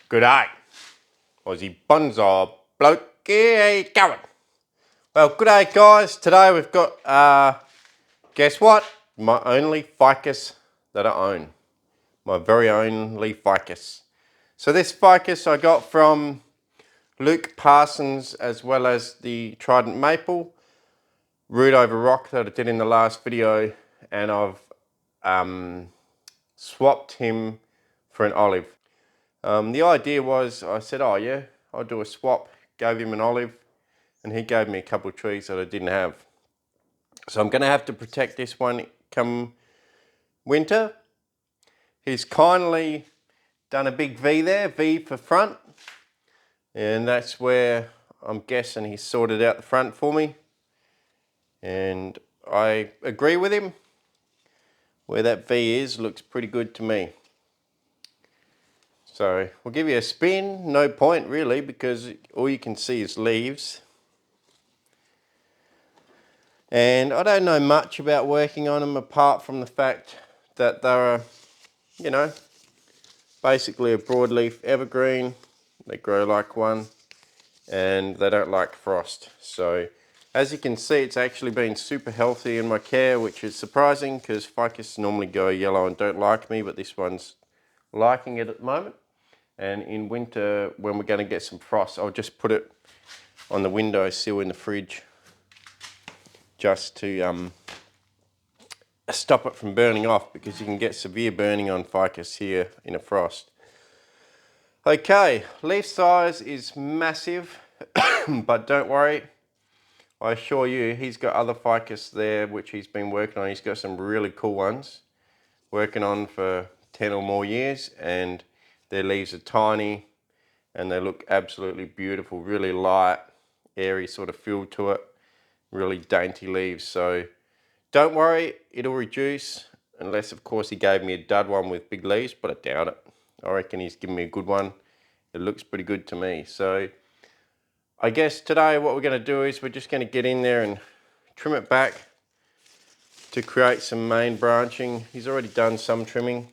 G'day, Aussie bonsai bloke, how you going? Well, g'day guys, today we've got, guess what? My only ficus that I own. My very only ficus. So this ficus I got from Luke Parsons, as well as the Trident Maple, root over rock that I did in the last video, and I've swapped him for an olive. The idea was, I said, oh yeah, I'll do a swap, gave him an olive, and he gave me a couple of trees that I didn't have. So I'm going to have to protect this one come winter. He's kindly done a big V there, V for front, and that's where I'm guessing he's sorted out the front for me. And I agree with him. Where that V is looks pretty good to me. So we'll give you a spin, no point really, because all you can see is leaves. And I don't know much about working on them apart from the fact that they're, you know, basically a broadleaf evergreen. They grow like one and they don't like frost. So as you can see, it's actually been super healthy in my care, which is surprising because ficus normally go yellow and don't like me, but this one's liking it at the moment. And in winter, when we're going to get some frost, I'll just put it on the windowsill in the fridge just to stop it from burning off, because you can get severe burning on ficus here in a frost. Okay, leaf size is massive, but don't worry, I assure you he's got other ficus there which he's been working on. He's got some really cool ones working on for 10 or more years, and their leaves are tiny and they look absolutely beautiful, really light, airy sort of feel to it, really dainty leaves. So don't worry, it'll reduce, unless of course he gave me a dud one with big leaves, but I doubt it. I reckon he's given me a good one. It looks pretty good to me. So I guess today what we're going to do is we're just going to get in there and trim it back to create some main branching. He's already done some trimming,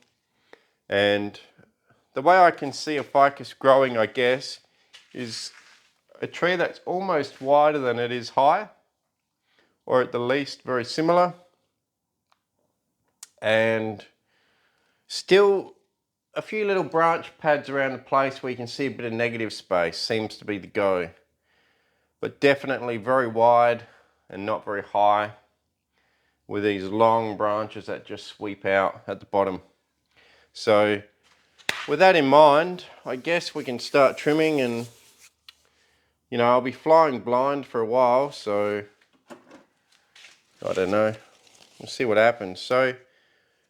and the way I can see a ficus growing, I guess, is a tree that's almost wider than it is high, or at the least very similar, and still a few little branch pads around the place where you can see a bit of negative space seems to be the go. But definitely very wide and not very high, with these long branches that just sweep out at the bottom. So with that in mind, I guess we can start trimming, and you know, I'll be flying blind for a while, so I don't know, we'll see what happens. So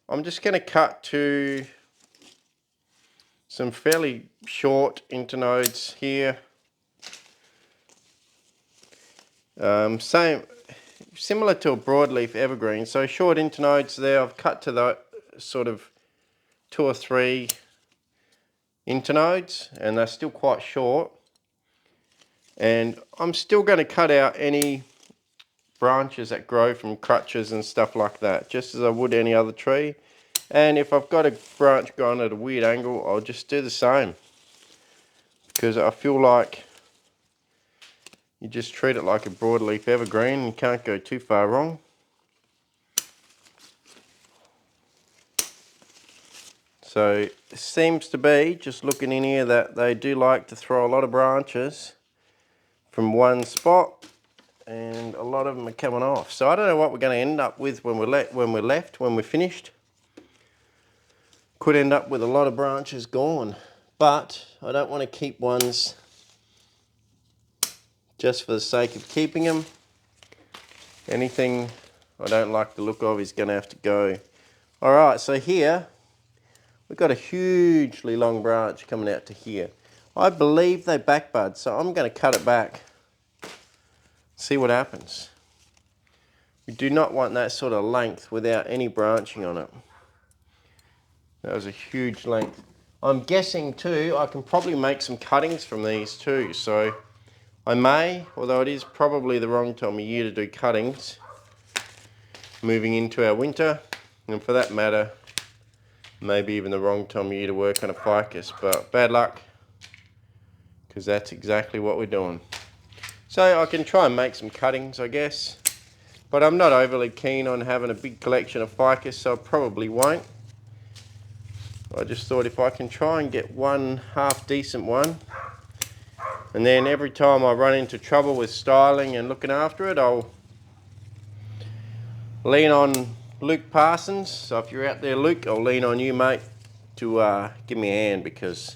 I'm just going to cut to some fairly short internodes here. Similar to a broadleaf evergreen, so short internodes there. I've cut to the sort of 2 or 3 internodes, and they're still quite short. And I'm still going to cut out any branches that grow from crutches and stuff like that, just as I would any other tree. And if I've got a branch going at a weird angle, I'll just do the same, because I feel like you just treat it like a broadleaf evergreen. You can't go too far wrong. So it seems to be, just looking in here, that they do like to throw a lot of branches from one spot, and a lot of them are coming off. So I don't know what we're going to end up with when we're finished. Could end up with a lot of branches gone, but I don't want to keep ones just for the sake of keeping them. Anything I don't like the look of is going to have to go. Alright, so here we've got a hugely long branch coming out to here. I believe they backbud, so I'm going to cut it back. See what happens. We do not want that sort of length without any branching on it. That was a huge length. I'm guessing too, I can probably make some cuttings from these too. So I may, although it is probably the wrong time of year to do cuttings, moving into our winter, and for that matter, maybe even the wrong time of year to work on a ficus, but bad luck. because that's exactly what we're doing. So I can try and make some cuttings, I guess, but I'm not overly keen on having a big collection of ficus, so I probably won't. I just thought if I can try and get one half decent one, and then every time I run into trouble with styling and looking after it, I'll lean on Luke Parsons. So if you're out there, Luke, I'll lean on you, mate, to give me a hand, because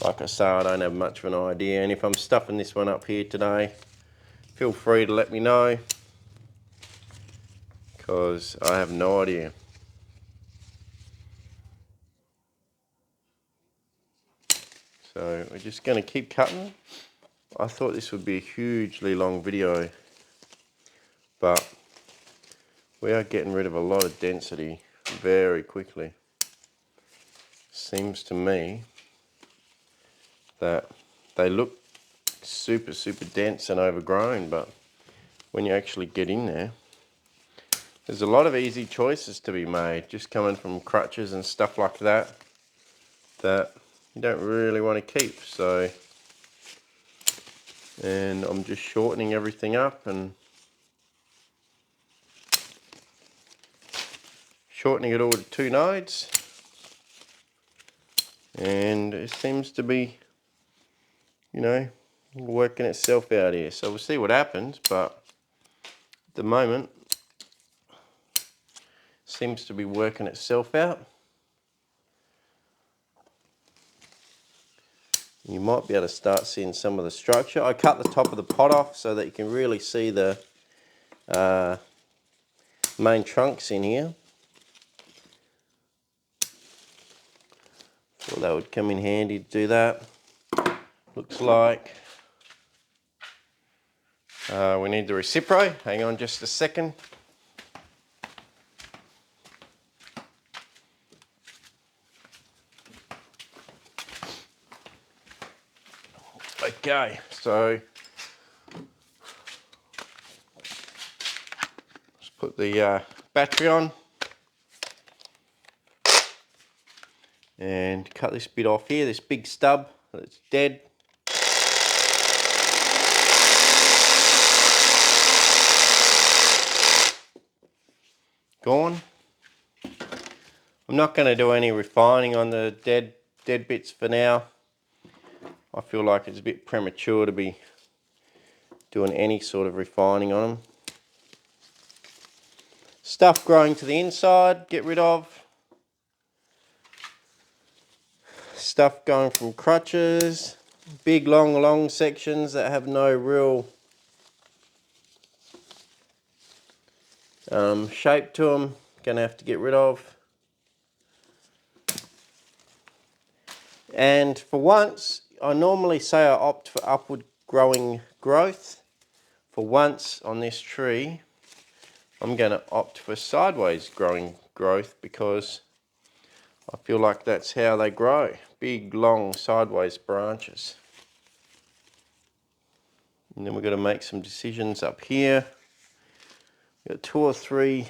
like I say, I don't have much of an idea. And if I'm stuffing this one up here today, feel free to let me know, because I have no idea. So we're just going to keep cutting. I thought this would be a hugely long video, but we are getting rid of a lot of density very quickly. Seems to me that they look super dense and overgrown, but when you actually get in there, there's a lot of easy choices to be made, just coming from crutches and stuff like that, that you don't really want to keep. So, and I'm just shortening everything up and shortening it all to 2 nodes, and it seems to be, you know, working itself out here. So we'll see what happens, but at the moment seems to be working itself out. You might be able to start seeing some of the structure. I cut the top of the pot off so that you can really see the main trunks in here. Thought that would come in handy to do that. Looks like we need the recipro. Hang on just a second. Okay, so let's put the battery on and cut this bit off here, this big stub that's dead. Gone. I'm not going to do any refining on the dead bits for now. I feel like it's a bit premature to be doing any sort of refining on them. Stuff growing to the inside, get rid of. Stuff going from crutches, big long sections that have no real shape to them, gonna have to get rid of. And for once, I normally say I opt for upward growing growth. For once on this tree, I'm going to opt for sideways growing growth, because I feel like that's how they grow. Big, long, sideways branches. And then we're going to make some decisions up here. We've got 2 or 3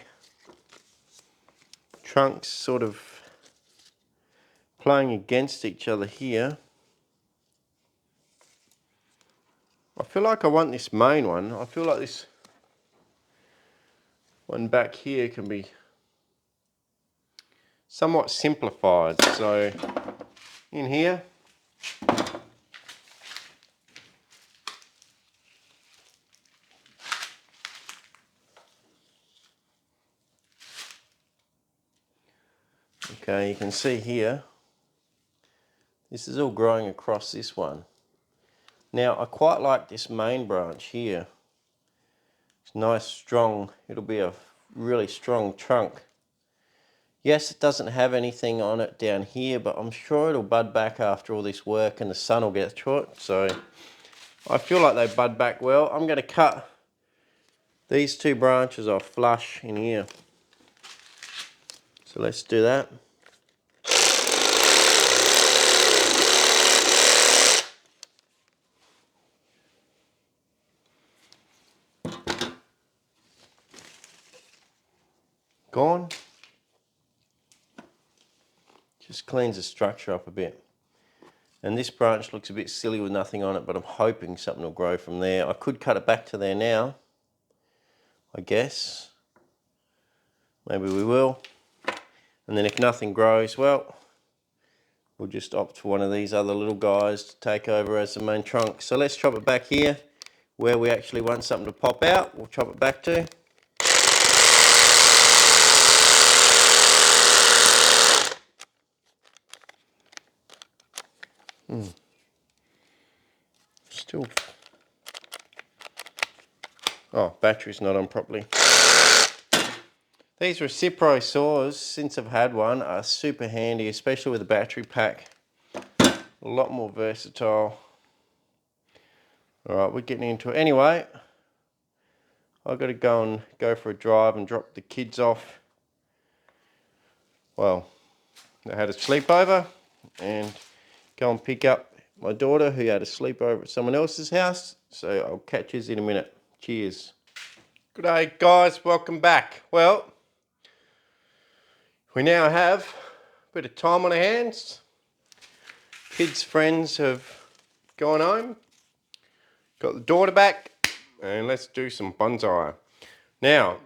trunks sort of playing against each other here. I feel like I want this main one. I feel like this one back here can be somewhat simplified. So in here, okay, you can see here, this is all growing across this one. Now I quite like this main branch here. It's nice, strong, it'll be a really strong trunk. Yes, it doesn't have anything on it down here, but I'm sure it'll bud back after all this work and the sun will get through it. So I feel like they bud back well. I'm going to cut these 2 branches off flush in here. So let's do that. Gone. Just cleans the structure up a bit. And this branch looks a bit silly with nothing on it, but I'm hoping something will grow from there. I could cut it back to there now, I guess. Maybe we will. And then if nothing grows, well, we'll just opt for one of these other little guys to take over as the main trunk. So let's chop it back here, where we actually want something to pop out. We'll chop it back to. Still. Oh, battery's not on properly. These Recipro saws, since I've had one, are super handy, especially with a battery pack. A lot more versatile. Alright, we're getting into it. Anyway, I've got to go for a drive and drop the kids off. Well, they had a sleepover, and go and pick up my daughter who had a sleepover at someone else's house. So I'll catch you in a minute. Cheers. Good day guys, welcome back. Well, we now have a bit of time on our hands. Kids' friends have gone home. Got the daughter back, and let's do some bonsai. Now,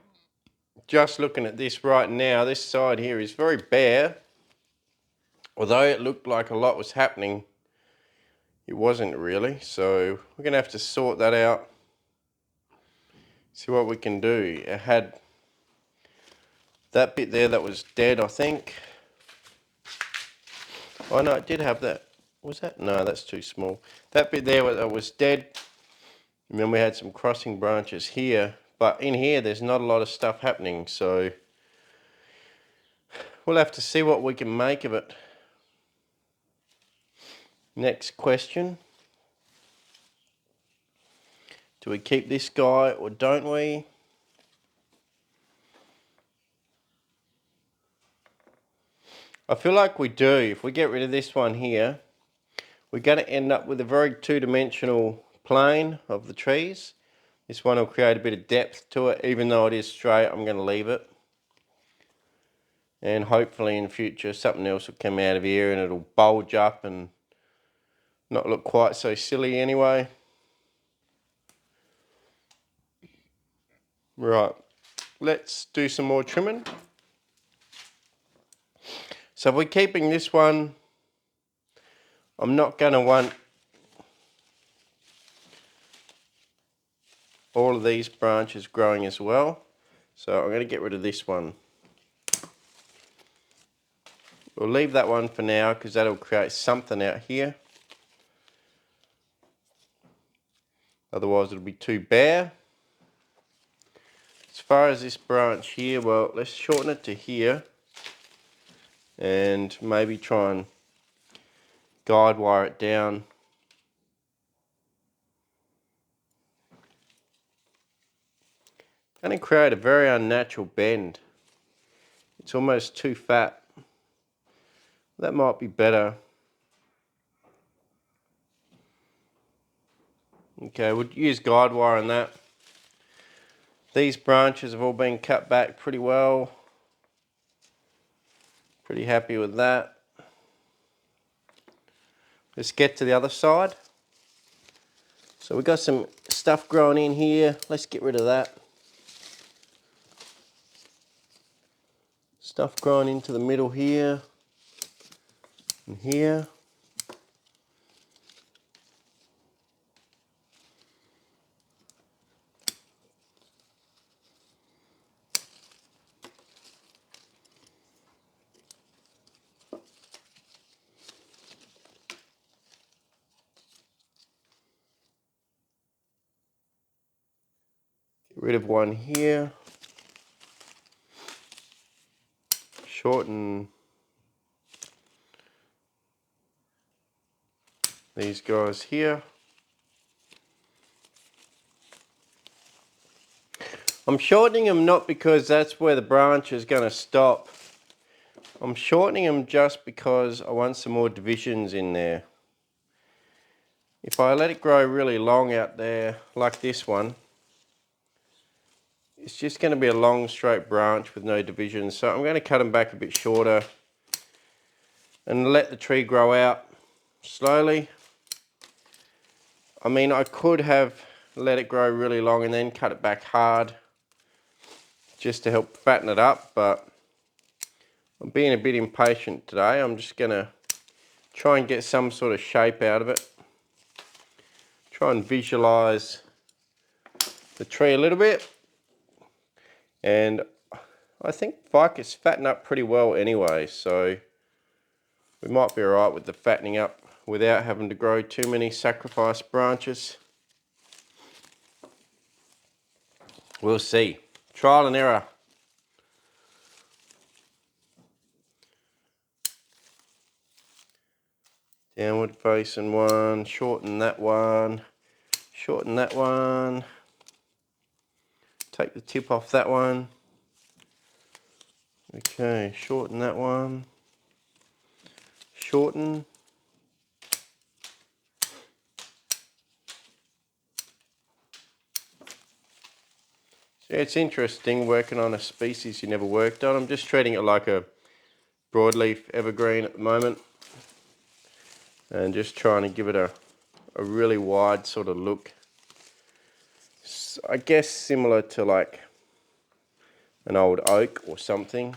just looking at this right now, this side here is very bare. Although it looked like a lot was happening, it wasn't really. So we're gonna have to sort that out. See what we can do. It had that bit there that was dead, I think. Oh no, it did have that. Was that? No, that's too small. That bit there that was dead. And then we had some crossing branches here. But in here, there's not a lot of stuff happening. So we'll have to see what we can make of it. Next question. Do we keep this guy or don't we? I feel like we do. If we get rid of this one here, we're going to end up with a very two-dimensional plane of the trees. This one will create a bit of depth to it. Even though it is straight, I'm going to leave it. And hopefully in future something else will come out of here and it'll bulge up and not look quite so silly anyway. Right, let's do some more trimming. So if we're keeping this one, I'm not going to want all of these branches growing as well. So I'm going to get rid of this one. We'll leave that one for now because that'll create something out here. Otherwise it'll be too bare. As far as this branch here, well, let's shorten it to here. And maybe try and guide wire it down. Going to create a very unnatural bend. It's almost too fat. That might be better. Okay, we'll use guide wire on that. These branches have all been cut back pretty well. Pretty happy with that. Let's get to the other side. So we've got some stuff growing in here. Let's get rid of that. Stuff growing into the middle here and here. Get rid of one here. Shorten these guys here. I'm shortening them not because that's where the branch is going to stop. I'm shortening them just because I want some more divisions in there. If I let it grow really long out there, like this one, it's just going to be a long straight branch with no divisions. So I'm going to cut them back a bit shorter and let the tree grow out. slowly. I mean, I could have let it grow really long and then cut it back hard just to help fatten it up, but I'm being a bit impatient today. I'm just gonna try and get some sort of shape out of it. Try and visualize the tree a little bit. And I think ficus fatten up pretty well anyway, so we might be alright with the fattening up without having to grow too many sacrifice branches. We'll see. Trial and error. Downward facing one, shorten that one, shorten that one. Take the tip off that one. Okay, shorten that one. Shorten. So it's interesting working on a species you never worked on. I'm just treating it like a broadleaf evergreen at the moment. And just trying to give it a really wide sort of look. So I guess similar to like an old oak or something.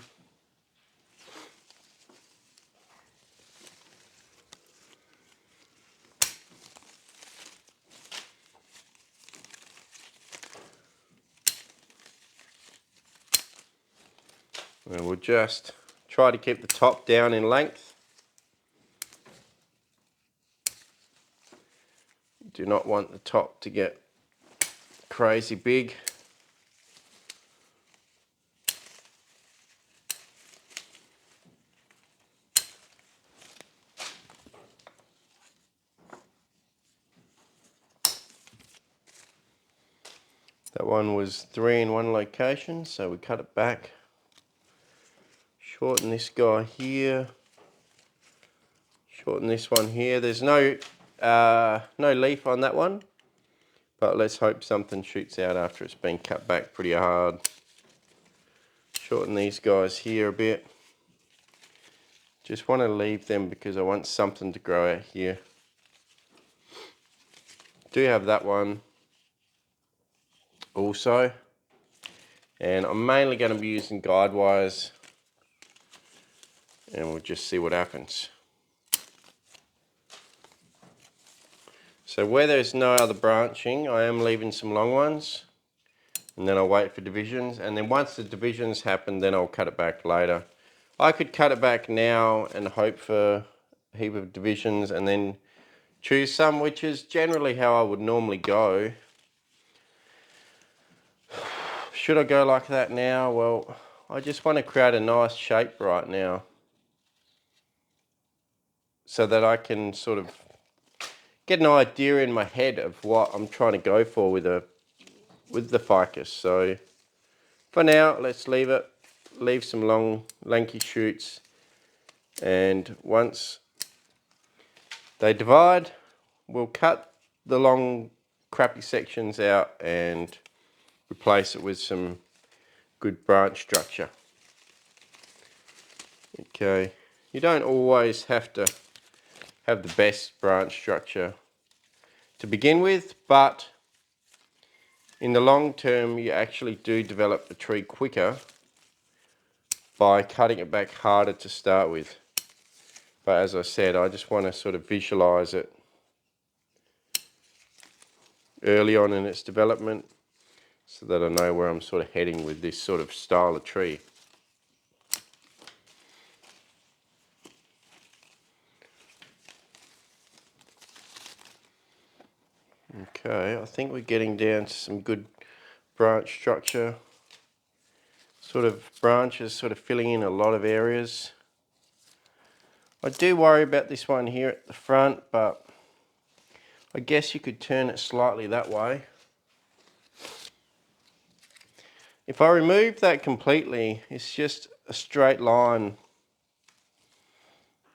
And we'll just try to keep the top down in length. Do not want the top to get crazy big. That one was 3 in one location, so we cut it back. Shorten this guy here. Shorten this one here. There's no leaf on that one, but let's hope something shoots out after it's been cut back pretty hard. Shorten these guys here a bit. Just want to leave them because I want something to grow out here. Do have that one also, and I'm mainly going to be using guide wires, and we'll just see what happens. So where there's no other branching, I am leaving some long ones, and then I'll wait for divisions, and then once the divisions happen, then I'll cut it back later. I could cut it back now and hope for a heap of divisions and then choose some, which is generally how I would normally go. Should I go like that now? Well, I just want to create a nice shape right now so that I can sort of get an idea in my head of what I'm trying to go for with the ficus. So for now, let's leave it. Leave some long, lanky shoots, and once they divide, we'll cut the long, crappy sections out and replace it with some good branch structure. Okay, you don't always have to have the best branch structure to begin with, but in the long term, you actually do develop the tree quicker by cutting it back harder to start with. But as I said, I just want to sort of visualize it early on in its development so that I know where I'm sort of heading with this sort of style of tree. Okay, I think we're getting down to some good branch structure. Sort of branches sort of filling in a lot of areas. I do worry about this one here at the front, but I guess you could turn it slightly that way. If I remove that completely, it's just a straight line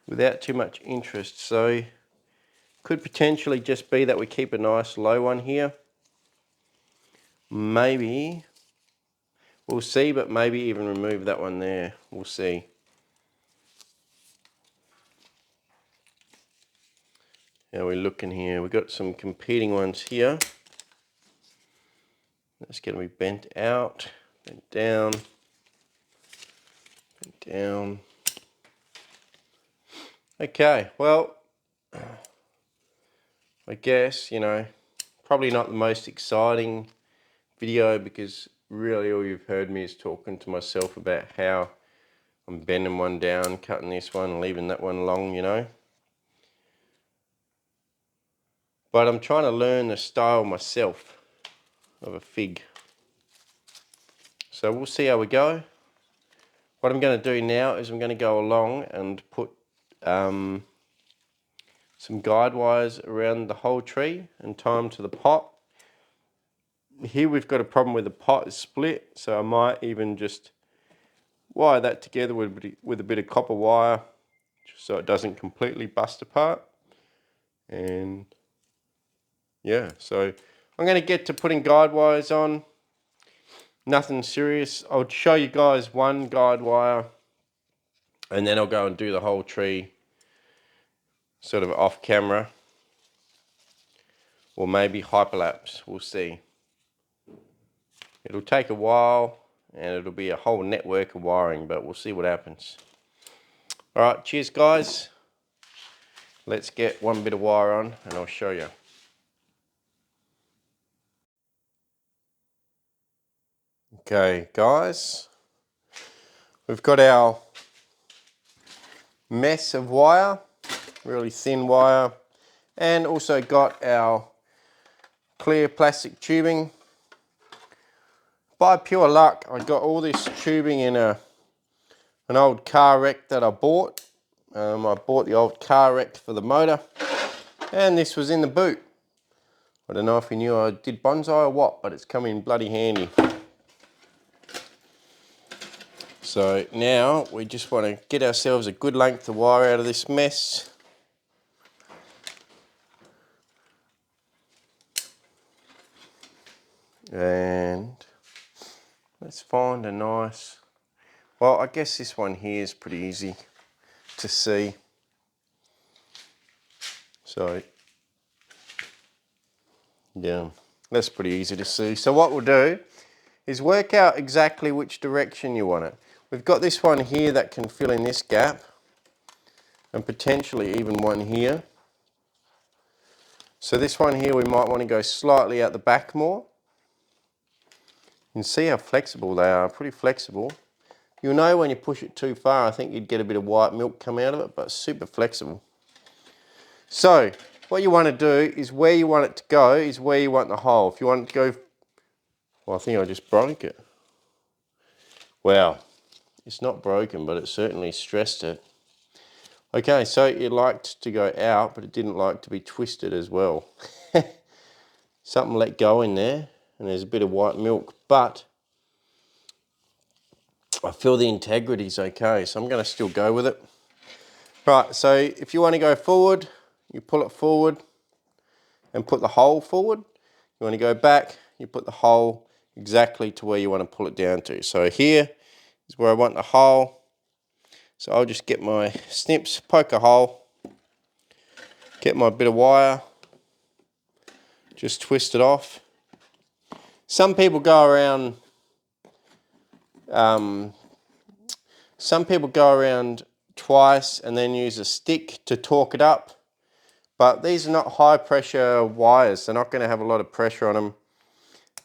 without too much interest. So could potentially just be that we keep a nice low one here. Maybe, we'll see, but maybe even remove that one there. We'll see. How are we looking here? We've got some competing ones here. That's going to be bent out, bent down, bent down. Okay, well, I guess, you know, probably not the most exciting video, because really all you've heard me is talking to myself about how I'm bending one down, cutting this one, leaving that one long, you know. But I'm trying to learn the style myself of a fig. So we'll see how we go. What I'm going to do now is I'm going to go along and put some guide wires around the whole tree and tie them to the pot. Here we've got a problem with the pot is split, so I might even just wire that together with a bit of copper wire, just so it doesn't completely bust apart. And yeah, so I'm going to get to putting guide wires on. Nothing serious. I'll show you guys one guide wire and then I'll go and do the whole tree sort of off camera, or maybe hyperlapse, we'll see. It'll take a while and it'll be a whole network of wiring, but we'll see what happens. Alright, cheers guys. Let's get one bit of wire on and I'll show you. Okay guys, we've got our mess of wire, really thin wire, and also got our clear plastic tubing. By pure luck, I got all this tubing in an old car wreck that I bought. I bought the old car wreck for the motor, and this was in the boot. I don't know if you knew I did bonsai or what, but it's come in bloody handy. So now we just want to get ourselves a good length of wire out of this mess. And let's find a nice, well, I guess this one here is pretty easy to see. So yeah, that's pretty easy to see. So what we'll do is work out exactly which direction you want it. We've got this one here that can fill in this gap, and potentially even one here. So this one here we might want to go slightly out the back more. You can see how flexible they are, pretty flexible. You'll know when you push it too far, I think you'd get a bit of white milk come out of it, but super flexible. So what you want to do is where you want it to go is where you want the hole. If you want it to go, well, I think I just broke it. Wow, it's not broken, but it certainly stressed it. Okay, so it liked to go out, but it didn't like to be twisted as well. Something let go in there, and there's a bit of white milk, but I feel the integrity's okay, so I'm going to still go with it. Right, so if you want to go forward, you pull it forward and put the hole forward. You want to go back, you put the hole exactly to where you want to pull it down to. So here is where I want the hole. So I'll just get my snips, poke a hole, get my bit of wire, just twist it off. Some people go around twice and then use a stick to torque it up. But these are not high pressure wires. They're not going to have a lot of pressure on them.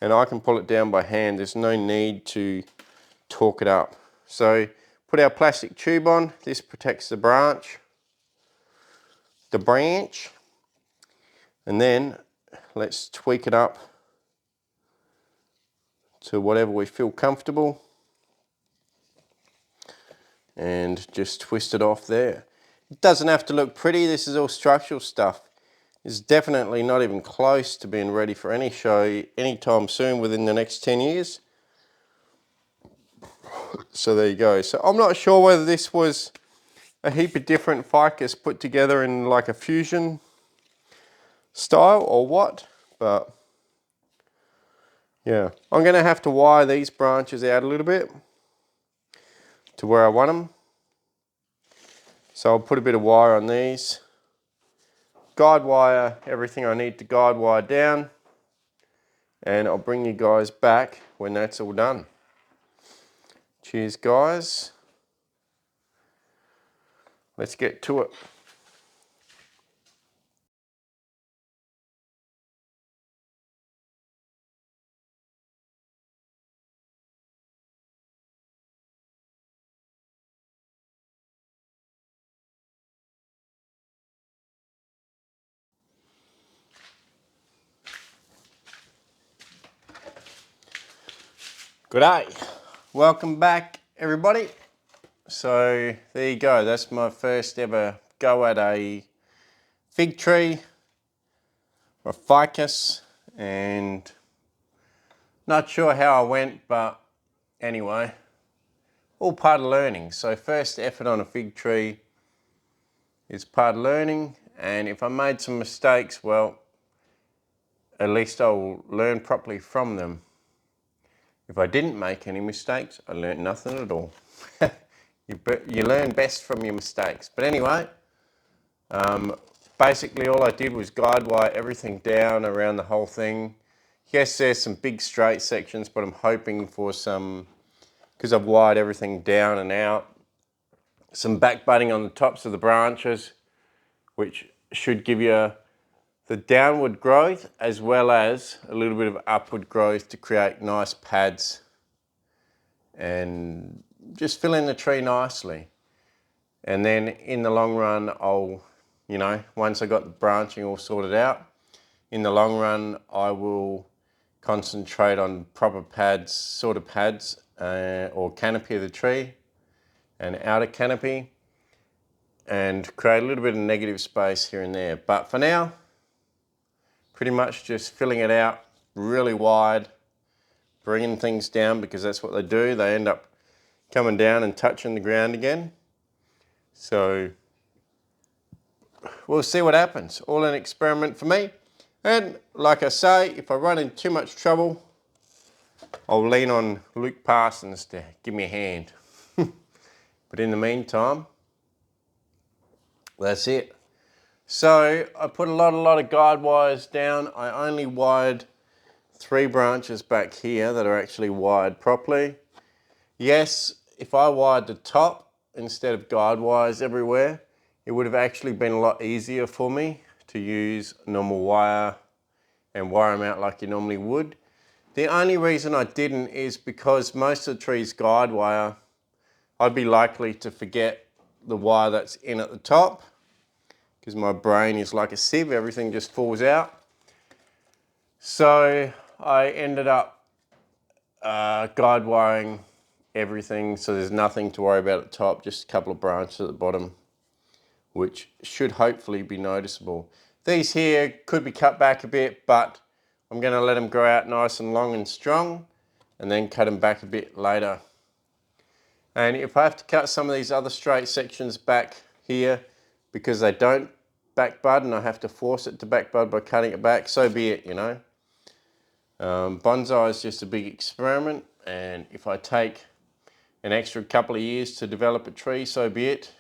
And I can pull it down by hand. There's no need to torque it up. So put our plastic tube on. This protects the branch. And then let's tweak it up to whatever we feel comfortable. And just twist it off there. It doesn't have to look pretty. This is all structural stuff. It's definitely not even close to being ready for any show anytime soon within the next 10 years. So there you go. So I'm not sure whether this was a heap of different ficus put together in like a fusion style or what, but yeah. I'm going to have to wire these branches out a little bit to where I want them. So I'll put a bit of wire on these guide wire everything I need to guide wire down, and I'll bring you guys back when that's all done. Cheers guys. Let's get to it. G'day, welcome back everybody. So there you go, that's my first ever go at a fig tree, or ficus, and not sure how I went, but anyway, all part of learning. So first effort on a fig tree is part of learning, and if I made some mistakes, well, at least I'll learn properly from them. If I didn't make any mistakes, I learned nothing at all. You learn best from your mistakes. But anyway, basically all I did was guide wire everything down around the whole thing. Yes, there's some big straight sections, but I'm hoping for some, because I've wired everything down and out, some back budding on the tops of the branches, which should give you the downward growth as well as a little bit of upward growth to create nice pads and just fill in the tree nicely. And then in the long run, I'll, once I got the branching all sorted out, in the long run, I will concentrate on proper pads, sort of pads, or canopy of the tree and outer canopy, and create a little bit of negative space here and there. But for now, pretty much just filling it out really wide, bringing things down, because that's what they do. They end up coming down and touching the ground again. So we'll see what happens. All an experiment for me. And like I say, if I run into too much trouble, I'll lean on Luke Parsons to give me a hand. But in the meantime, that's it. So I put a lot of guide wires down. I only wired 3 branches back here that are actually wired properly. Yes, if I wired the top instead of guide wires everywhere, it would have actually been a lot easier for me to use normal wire and wire them out like you normally would. The only reason I didn't is because most of the trees guide wire, I'd be likely to forget the wire that's in at the top, because my brain is like a sieve, everything just falls out. So I ended up guide wiring everything, so there's nothing to worry about at the top, just a couple of branches at the bottom, which should hopefully be noticeable. These here could be cut back a bit, but I'm going to let them grow out nice and long and strong, and then cut them back a bit later. And if I have to cut some of these other straight sections back here because they don't back bud and I have to force it to back bud by cutting it back, so be it, Bonsai is just a big experiment, and if I take an extra couple of years to develop a tree, so be it.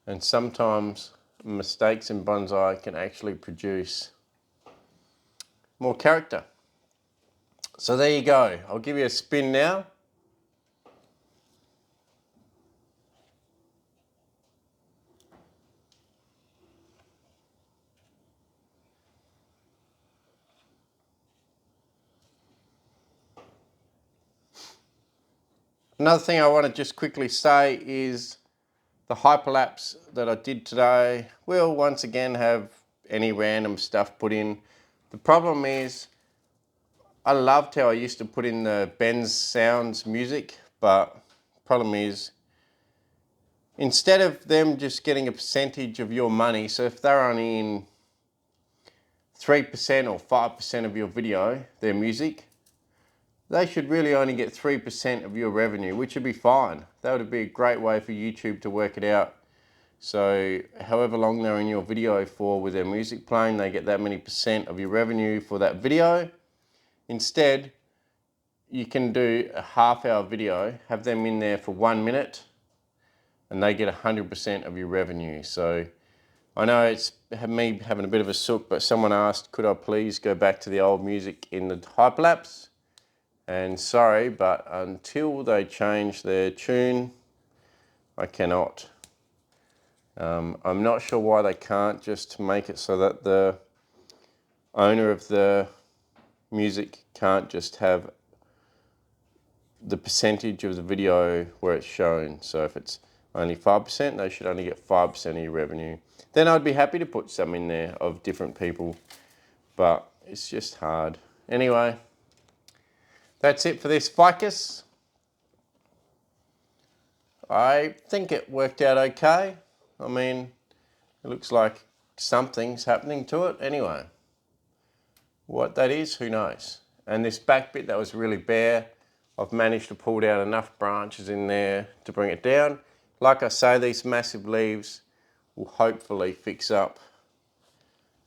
And sometimes mistakes in bonsai can actually produce more character. So there you go. I'll give you a spin now. Another thing I want to just quickly say is the hyperlapse that I did today will once again have any random stuff put in. The problem is, I loved how I used to put in the Ben's Sounds music, but the problem is, instead of them just getting a percentage of your money, so if they're only in 3% or 5% of your video, their music, they should really only get 3% of your revenue, which would be fine. That would be a great way for YouTube to work it out. So however long they're in your video for with their music playing, they get that many percent of your revenue for that video. Instead, you can do a half-hour video, have them in there for 1 minute, and they get 100% of your revenue. So I know it's me having a bit of a sook, but someone asked, could I please go back to the old music in the hyperlapse? And sorry, but until they change their tune, I cannot. I'm not sure why they can't just make it so that the owner of the music can't just have the percentage of the video where it's shown. So if it's only 5%, they should only get 5% of your revenue. Then I'd be happy to put some in there of different people, but it's just hard. Anyway, that's it for this ficus. I think it worked out okay. I mean, it looks like something's happening to it. Anyway, what that is, who knows? And this back bit that was really bare, I've managed to pull down enough branches in there to bring it down. Like I say, these massive leaves will hopefully fix up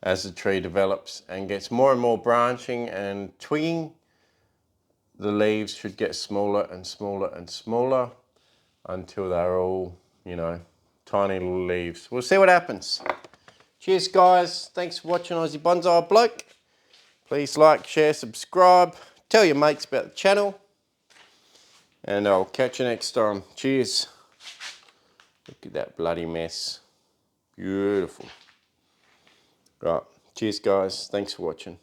as the tree develops and gets more and more branching and twigging. The leaves should get smaller and smaller and smaller until they're all, you know, tiny little leaves. We'll see what happens. Cheers guys, thanks for watching Aussie Bonsai Bloke. Please like, share, subscribe, tell your mates about the channel, and I'll catch you next time. Cheers. Look at that bloody mess. Beautiful. Right, cheers guys, thanks for watching.